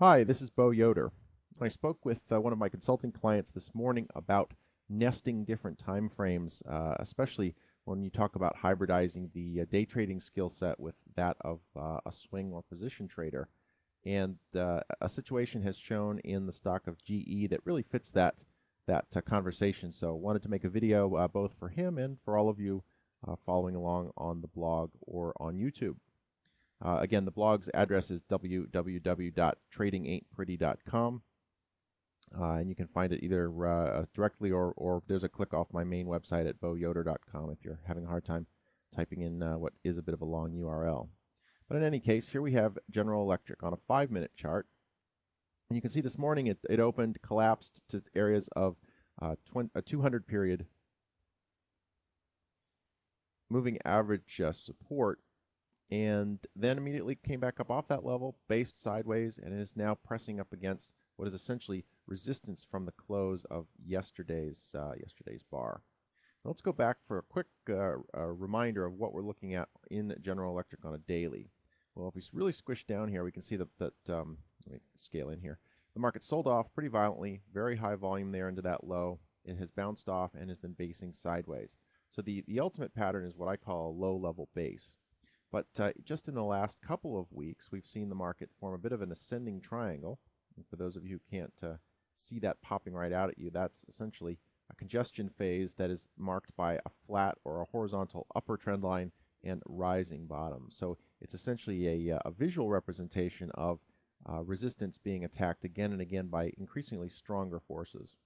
Hi, this is Yoder. I spoke with one of my consulting clients this morning about nesting different time frames, especially when you talk about hybridizing the day trading skill set with that of a swing or position trader. And a situation has shown in the stock of GE that really fits that conversation. So wanted to make a video both for him and for all of you following along on the blog or on YouTube. Again, the blog's address is www.tradingaintpretty.com, and you can find it either directly or there's a click off my main website at boyoder.com if you're having a hard time typing in what is a bit of a long URL. But in any case, here we have General Electric on a 5-minute chart. And you can see this morning it opened, collapsed to areas of a 200 period moving average support, and then immediately came back up off that level, based sideways, and is now pressing up against what is essentially resistance from the close of yesterday's bar. Now let's go back for a quick reminder of what we're looking at in General Electric on a daily. Well, if we really squish down here, we can see that let me scale in here. The market sold off pretty violently, very high volume there into that low. It has bounced off and has been basing sideways. So the ultimate pattern is what I call a low-level base. But just in the last couple of weeks, we've seen the market form a bit of an ascending triangle. And for those of you who can't see that popping right out at you, that's essentially a congestion phase that is marked by a flat or a horizontal upper trend line and rising bottom. So it's essentially a visual representation of resistance being attacked again and again by increasingly stronger forces.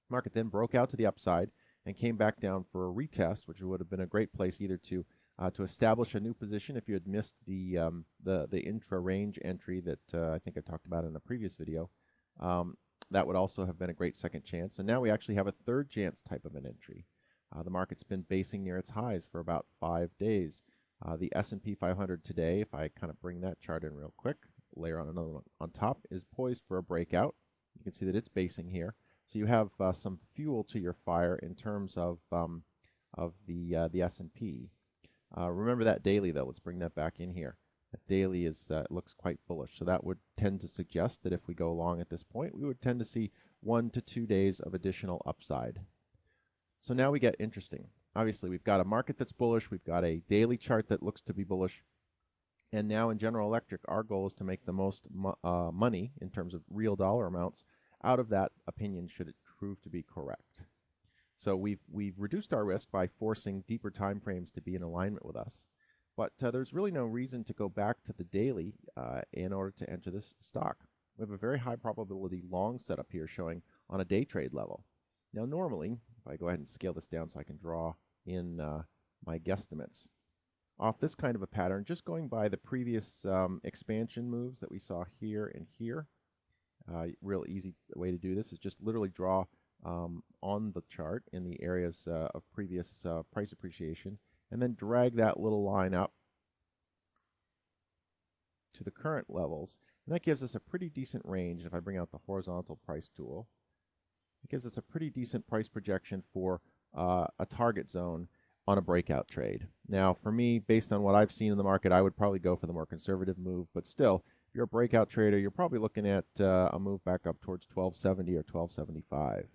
Market then broke out to the upside and came back down for a retest, which would have been a great place either to establish a new position if you had missed the intra-range entry that I think I talked about in a previous video. That would also have been a great second chance. And now we actually have a third chance type of an entry. The market's been basing near its highs for about 5 days. The S&P 500 today, if I kind of bring that chart in real quick, layer on another one on top, is poised for a breakout. You can see that it's basing here. So you have some fuel to your fire in terms of the S&P. Remember that daily, though. Let's bring that back in here. That daily is looks quite bullish. So that would tend to suggest that if we go long at this point, we would tend to see 1 to 2 days of additional upside. So now we get interesting. Obviously, we've got a market that's bullish. We've got a daily chart that looks to be bullish. And now in General Electric, our goal is to make the most money in terms of real dollar amounts out of that opinion should it prove to be correct. So we've reduced our risk by forcing deeper time frames to be in alignment with us. But there's really no reason to go back to the daily in order to enter this stock. We have a very high probability long setup here showing on a day trade level. Now normally, if I go ahead and scale this down so I can draw in my guesstimates, off this kind of a pattern, just going by the previous expansion moves that we saw here and here, real easy way to do this is just literally draw on the chart in the areas of previous price appreciation, and then drag that little line up to the current levels. And that gives us a pretty decent range. If I bring out the horizontal price tool, it gives us a pretty decent price projection for a target zone on a breakout trade. Now, for me, based on what I've seen in the market, I would probably go for the more conservative move, but still, if you're a breakout trader, you're probably looking at a move back up towards 1270 or 1275.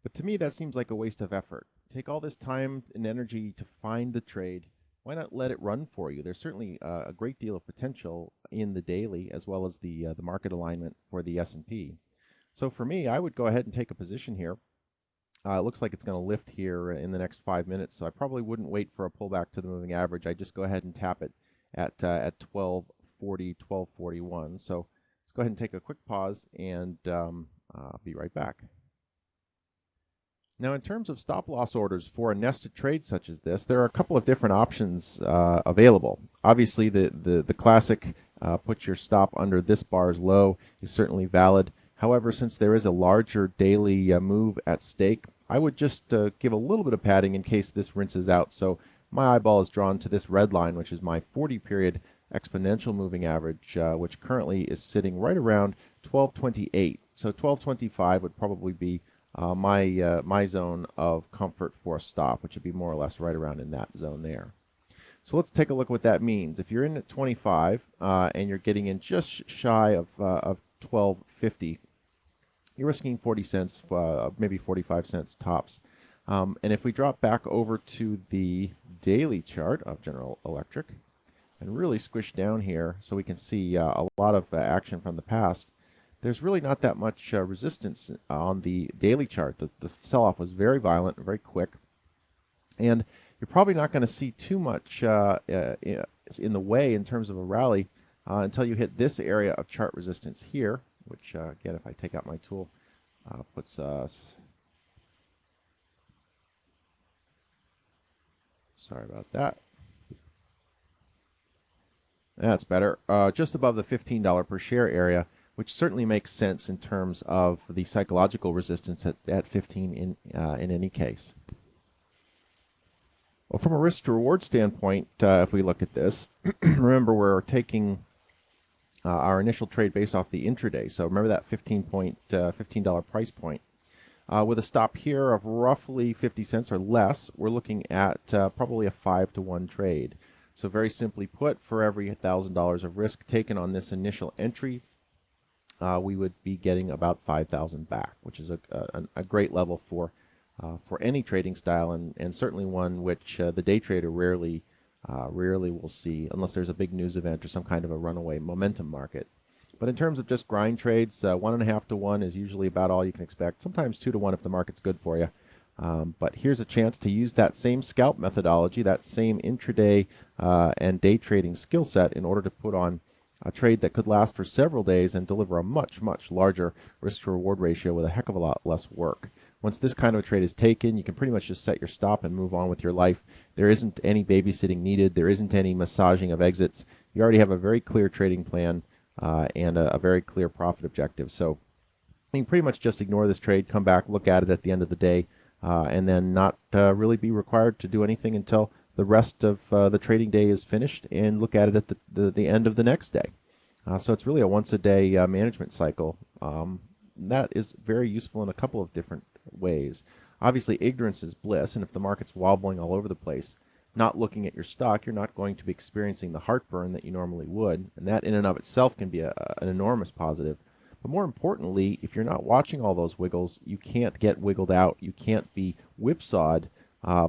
But to me, that seems like a waste of effort. Take all this time and energy to find the trade. Why not let it run for you? There's certainly a great deal of potential in the daily as well as the market alignment for the S&P. So for me, I would go ahead and take a position here. It looks like it's going to lift here in the next 5 minutes, so I probably wouldn't wait for a pullback to the moving average. I'd just go ahead and tap it at 1240, 1241. So let's go ahead and take a quick pause, and I'll be right back. Now, in terms of stop loss orders for a nested trade such as this, there are a couple of different options available. Obviously, the classic put your stop under this bar's low is certainly valid. However, since there is a larger daily move at stake, I would just give a little bit of padding in case this rinses out. So my eyeball is drawn to this red line, which is my 40-period exponential moving average, which currently is sitting right around 1228. So 1225 would probably be my zone of comfort for a stop, which would be more or less right around in that zone there. So let's take a look at what that means. If you're in at 25 and you're getting in just shy of 12.50, you're risking 40 cents, maybe 45 cents tops. And if we drop back over to the daily chart of General Electric and really squish down here so we can see a lot of action from the past, there's really not that much resistance on the daily chart. The sell-off was very violent, very quick. And you're probably not going to see too much in the way in terms of a rally until you hit this area of chart resistance here, which, again, if I take out my tool, puts us... Sorry about that. That's better. Just above the $15 per share area, which certainly makes sense in terms of the psychological resistance at 15 in any case. Well, from a risk to reward standpoint, if we look at this, remember we're taking our initial trade based off the intraday. So remember that $15 price point. With a stop here of roughly 50 cents or less, we're looking at probably a 5-to-1 trade. So very simply put, for every $1,000 of risk taken on this initial entry, we would be getting about 5,000 back, which is a great level for any trading style, and certainly one which the day trader rarely will see unless there's a big news event or some kind of a runaway momentum market. But in terms of just grind trades, 1.5 to 1 is usually about all you can expect. Sometimes 2 to 1 if the market's good for you. But here's a chance to use that same scalp methodology, that same intraday and day trading skill set in order to put on a trade that could last for several days and deliver a much, much larger risk to reward ratio with a heck of a lot less work. Once this kind of a trade is taken, you can pretty much just set your stop and move on with your life. There isn't any babysitting needed. There isn't any massaging of exits. You already have a very clear trading plan and a very clear profit objective. So you can pretty much just ignore this trade, come back, look at it at the end of the day, and then not really be required to do anything until the rest of the trading day is finished, and look at it at the end of the next day. So it's really a once-a-day management cycle. That is very useful in a couple of different ways. Obviously, ignorance is bliss, and if the market's wobbling all over the place, not looking at your stock, you're not going to be experiencing the heartburn that you normally would, and that in and of itself can be an enormous positive. But more importantly, if you're not watching all those wiggles, you can't get wiggled out. You can't be whipsawed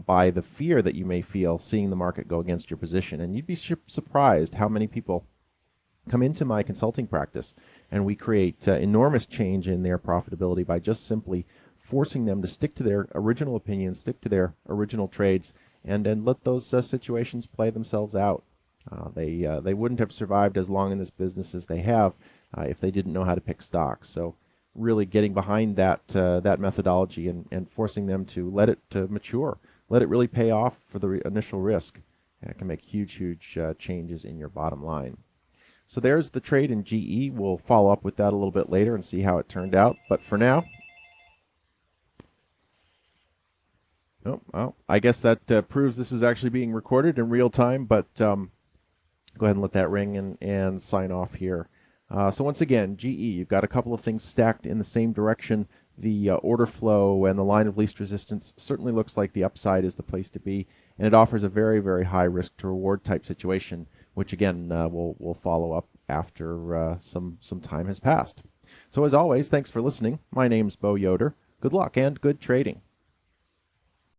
by the fear that you may feel seeing the market go against your position. And you'd be surprised how many people come into my consulting practice and we create enormous change in their profitability by just simply forcing them to stick to their original opinions, stick to their original trades, and then let those situations play themselves out. They wouldn't have survived as long in this business as they have if they didn't know how to pick stocks. So really getting behind that methodology and forcing them to let it mature, let it really pay off for the initial risk. And it can make huge changes in your bottom line. So there's the trade in GE. We'll follow up with that a little bit later and see how it turned out. But for now, oh, well, I guess that proves this is actually being recorded in real time. But go ahead and let that ring and sign off here. So once again, GE, you've got a couple of things stacked in the same direction. The order flow and the line of least resistance certainly looks like the upside is the place to be, and it offers a very high risk to reward type situation, which again we'll follow up after some time has passed. So as always, thanks for listening. My name's Yoder. Good luck and good trading.